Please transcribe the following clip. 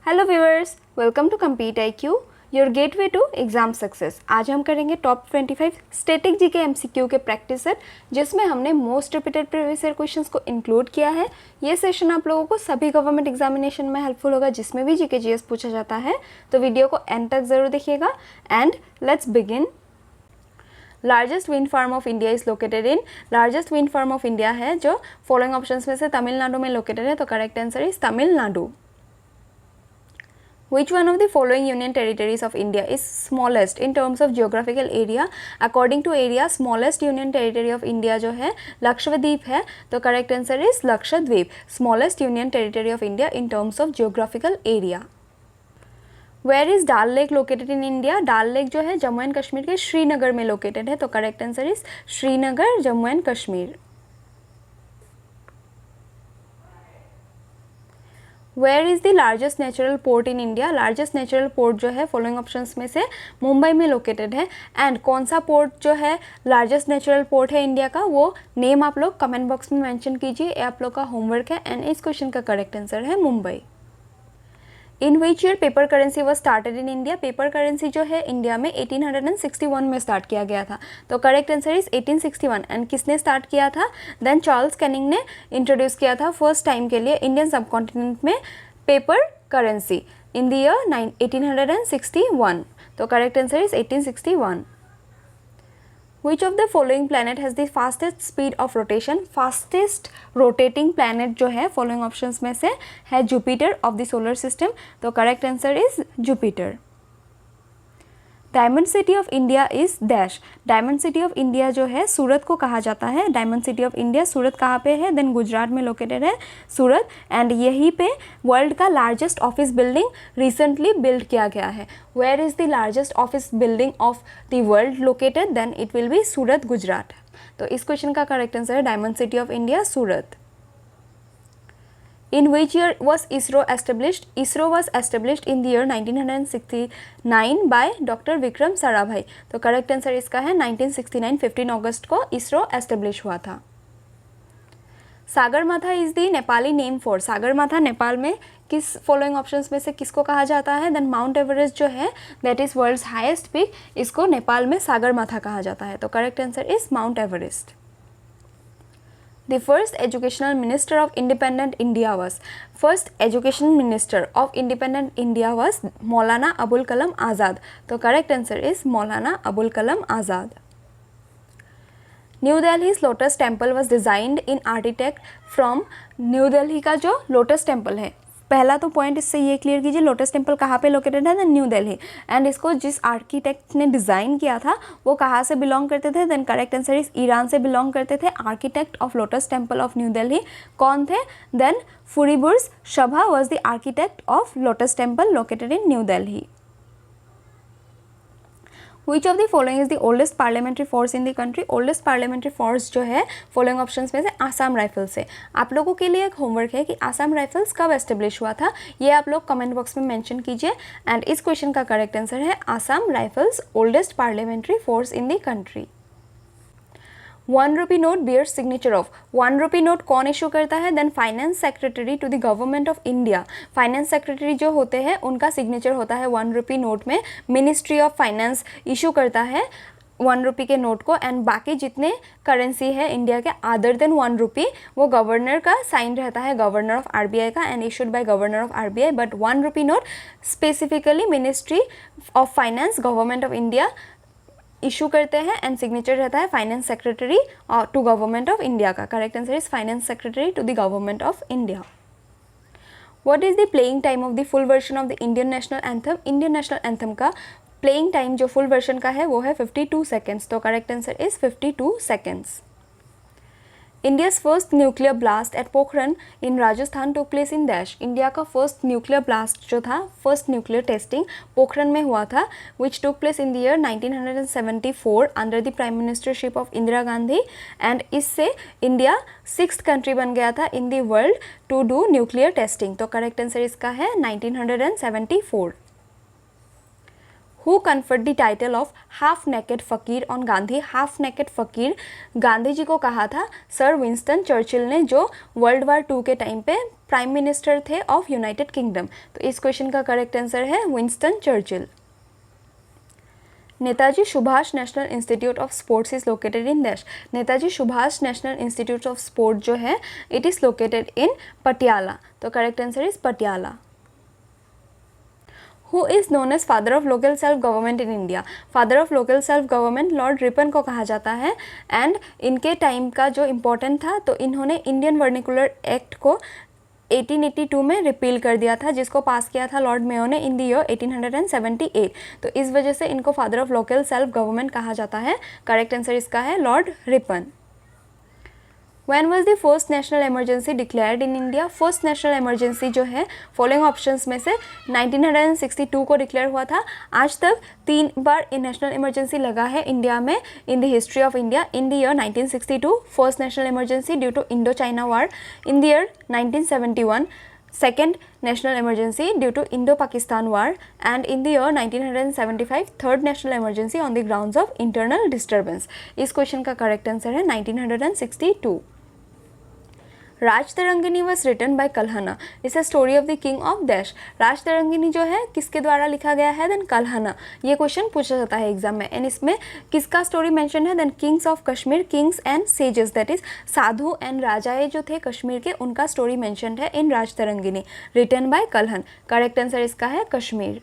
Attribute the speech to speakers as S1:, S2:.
S1: Hello viewers, welcome to compete IQ, your gateway to exam success. आज हम करेंगे top 25 static GK MCQ के practice set, जिसमें हमने most repeated previous year questions को include किया है। ये सेशन आप लोगों को सभी गवर्नमेंट एग्जामिनेशन में हेल्पफुल होगा, जिसमें भी जीके जीएस पूछा जाता है। तो वीडियो को एंड तक जरूर देखिएगा। And let's begin. Largest wind farm of India is located in. Largest wind farm of India है जो फॉलोइंग ऑप्शंस में से तमिलनाडु में लोकेटेड है, तो correct answer is Tamil Nadu. Which one of the following union territories of India is smallest in terms of geographical area? According to area, smallest union territory of India जो है लक्षद्वीप है, तो correct answer is Lakshadweep, smallest union territory of India in terms of geographical area. Where is Dal Lake located in India? Dal Lake जो है Jammu and Kashmir के श्रीनगर में located है, तो correct answer is Srinagar, Jammu and Kashmir. Where is the largest natural port in India? Largest natural port जो है following options में से मुंबई में लोकेटेड है। एंड कौन सा पोर्ट जो है लार्जेस्ट नेचुरल पोर्ट है इंडिया का, वो नेम आप लोग कमेंट बॉक्स में मेंशन कीजिए, ये आप लोग का होमवर्क है। एंड इस क्वेश्चन का करेक्ट आंसर है Mumbai. In which year paper currency was started in India? Paper currency जो है इंडिया में 1861 में स्टार्ट किया गया था, तो करेक्ट आंसर इज 1861। एंड किसने स्टार्ट किया था? देन चार्ल्स कैनिंग ने इंट्रोड्यूस किया था फर्स्ट टाइम के लिए इंडियन सब कॉन्टिनेंट में paper currency in the year 1861, तो correct answer is 1861। Which of the following planet has the fastest speed of rotation? Fastest rotating planet जो है following options में से है Jupiter of the solar system, तो correct answer is Jupiter। Diamond city of India is dash. Diamond city of India जो है सूरत को कहा जाता है। डायमंड सिटी ऑफ इंडिया सूरत कहाँ पे है? देन गुजरात में लोकेटेड है सूरत। एंड यहीं पे वर्ल्ड का largest office building recently build किया गया है। Where is the largest office building of the world located? Then it will be Surat, Gujarat. तो इस क्वेश्चन का करेक्ट आंसर है diamond city of India, Surat. In which year was ISRO established? ISRO was established in the year 1969 by Dr. Vikram Sarabhai, तो correct answer इसका है 1969, 15 अगस्त को ISRO establish हुआ था। Sagarmatha is the Nepali name for. Sagarmatha Nepal में किस फॉलोइंग ऑप्शंस में से किसको कहा जाता है? देन माउंट एवरेस्ट जो है that is world's highest peak, इसको नेपाल में सागरमाथा कहा जाता है, तो correct answer is mount Everest. The first educational minister of independent India was. First education minister of independent India was Maulana Abul Kalam Azad. तो correct answer is Maulana Abul Kalam Azad. New Delhi's lotus temple was designed in architect from। New Delhi का जो lotus temple है, पहला तो point इससे ये clear कीजिए lotus temple कहाँ पे लोकेटेड है? न्यू दिल्ली। एंड इसको जिस आर्किटेक्ट ने डिज़ाइन किया था वो कहाँ से बिलोंग करते थे? Then correct answer is Iran से बिलोंग करते थे। Architect of lotus temple of new Delhi कौन थे? Then Fariborz Sahba was the architect of lotus temple located in new Delhi. Which of the following is the oldest parliamentary force in the country? oldest parliamentary force जो है following options में से Assam rifles है। आप लोगों के लिए एक होमवर्क है कि आसाम राइफल्स कब एस्टेब्लिश हुआ था, ये आप लोग कमेंट बॉक्स में मेंशन कीजिए। एंड इस क्वेश्चन का करेक्ट आंसर है Assam rifles oldest parliamentary force in the country. 1 rupee note bears signature of. 1 rupee note कौन इशू करता है? Then finance secretary to the government of India. Finance secretary जो होते हैं उनका सिग्नेचर होता है 1 रुपी नोट में। मिनिस्ट्री ऑफ फाइनेंस इशू करता है 1 रुपी के नोट को। एंड बाकी जितने करेंसी है इंडिया के अदर देन 1 रुपी, वो गवर्नर का साइन रहता है, गवर्नर ऑफ आरबीआई का, and issued by governor of RBI. But 1 rupee note specifically ministry of finance government of India issue करते हैं। एंड सिग्नेचर रहता है finance secretary to government of India का। Correct answer is finance secretary to the government of India. What is the playing time of the full version of the Indian national anthem? Indian national anthem का playing time जो full version का है वो है 52 seconds, तो correct answer is 52 seconds. India's first nuclear blast at Pokhran in Rajasthan took place in dash. India का first nuclear blast जो था, फर्स्ट न्यूक्लियर टेस्टिंग पोखरन में हुआ था, which took place in the year 1974 under the prime ministership of Indira Gandhi. And इससे India 6th country बन गया था in the world to do nuclear testing, तो करेक्ट आंसर इसका है 1974। Who conferred the title of half naked फ़कीर on Gandhi. Half naked फ़कीर गांधी जी को कहा था सर विंस्टन चर्चिल ने, जो वर्ल्ड वार 2 के टाइम पे प्राइम मिनिस्टर थे ऑफ यूनाइटेड किंगडम। तो इस क्वेश्चन का करेक्ट आंसर है Winston Churchill. Netaji Subhash national institute of sports is located in dash. Netaji Subhash national institute of sport जो है it is located in Patiala. तो correct answer is Patiala. Who is known as father of local self government in India. Father of local self government Lord Ripon को कहा जाता है and इनके time का जो इम्पोर्टेंट था, तो इन्होंने इंडियन वर्निकुलर एक्ट को 1882 में रिपील कर दिया था, जिसको पास किया था लॉर्ड मेयो ने इन द ईयर 1878। तो इस वजह से इनको father of local self government कहा जाता है। करेक्ट आंसर इसका है Lord Ripon. When was the first national emergency declared in India? First national emergency जो है फॉलोइंग ऑप्शंस में से 1962 को डिक्लेयर हुआ था। आज तक 3 बार नेशनल इमरजेंसी लगा है इंडिया में in the history of India. In the year 1962 first national emergency due to Indo China war. In the year 1971 second national emergency due to Indo-Pakistan war, and in the year 1975 third national emergency on the grounds of internal disturbance। इस question का correct answer है 1962। Rajatarangini was written by Kalhana. Is a story of the king of dash. Rajatarangini जो है किसके द्वारा लिखा गया है, देन कल्हना। ये क्वेश्चन पूछा जाता है एग्जाम में। एंड इसमें किसका स्टोरी मेंशन है, then kings of Kashmir, kings and sages, that is sadhu and राजाए जो थे कश्मीर के, उनका स्टोरी मेंशन है in Rajatarangini, written by Kalhan. Correct answer इसका है कश्मीर।